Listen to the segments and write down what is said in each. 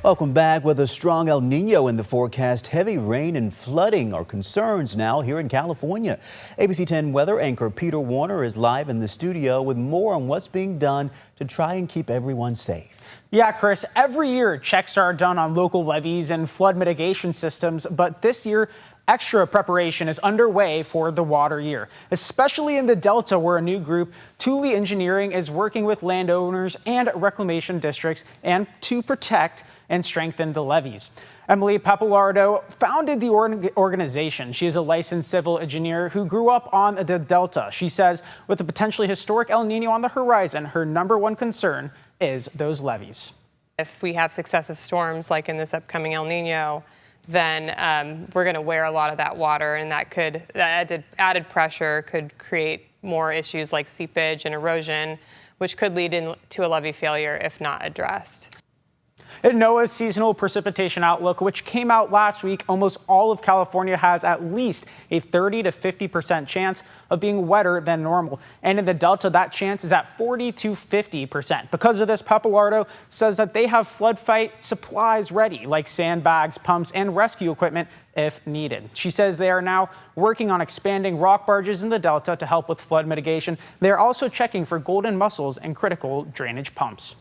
Welcome back. With a strong El Nino in the forecast, heavy rain and flooding are concerns now here in California. ABC 10 weather anchor Peter Warner is live in the studio with more on what's being done to try and keep everyone safe. Yeah, Chris, every year checks are done on local levees and flood mitigation systems, but this year extra preparation is underway for the water year, especially in the Delta, where a new group, Thule Engineering, is working with landowners and reclamation districts and to protect and strengthen the levees. Emily Pappalardo founded the organization. She is a licensed civil engineer who grew up on the Delta. She says with a potentially historic El Nino on the horizon, her #1 concern is those levees. If we have successive storms like in this upcoming El Nino, then we're going to wear a lot of that water, and that added pressure could create more issues like seepage and erosion, which could lead to a levee failure if not addressed. In NOAA's seasonal precipitation outlook, which came out last week, almost all of California has at least a 30 to 50% chance of being wetter than normal. And in the Delta, that chance is at 40 to 50%. Because of this, Pappalardo says that they have flood fight supplies ready, like sandbags, pumps, and rescue equipment if needed. She says they are now working on expanding rock barges in the Delta to help with flood mitigation. They are also checking for golden mussels and critical drainage pumps.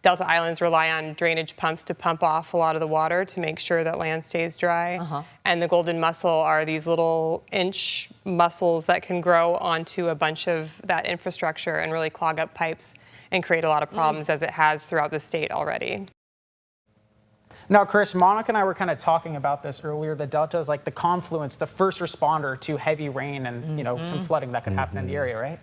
Delta Islands rely on drainage pumps to pump off a lot of the water to make sure that land stays dry. And the golden mussel are these little inch mussels that can grow onto a bunch of that infrastructure and really clog up pipes and create a lot of problems, as it has throughout the state already. Now, Chris, Monica and I were kind of talking about this earlier. The Delta is like the confluence, the first responder to heavy rain and, some flooding that could happen in the area, right?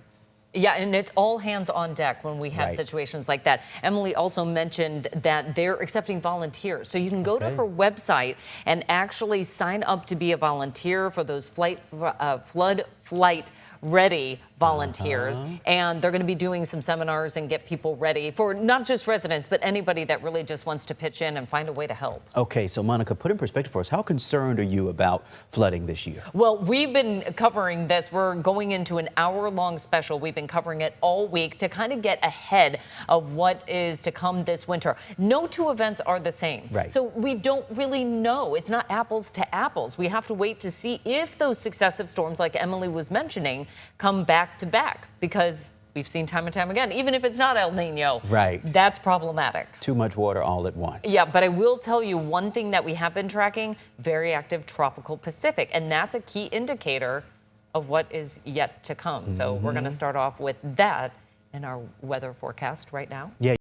Yeah, and it's all hands on deck when we have situations like that. Emily also mentioned that they're accepting volunteers. So you can go to her website and actually sign up to be a volunteer for those flood flight ready volunteers. And they're going to be doing some seminars and get people ready for not just residents, but anybody that really just wants to pitch in and find a way to help. Okay, so Monica, put in perspective for us, how concerned are you about flooding this year? Well, we've been covering this. We're going into an hour-long special. We've been covering it all week to kind of get ahead of what is to come this winter. No two events are the same. So we don't really know. It's not apples to apples. We have to wait to see if those successive storms, like Emily was mentioning, come back to back, because we've seen time and time again, even if it's not El Nino, that's problematic. Too much water all at once. Yeah, but I will tell you one thing that we have been tracking: very active tropical Pacific, and that's a key indicator of what is yet to come. So we're going to start off with that in our weather forecast right now.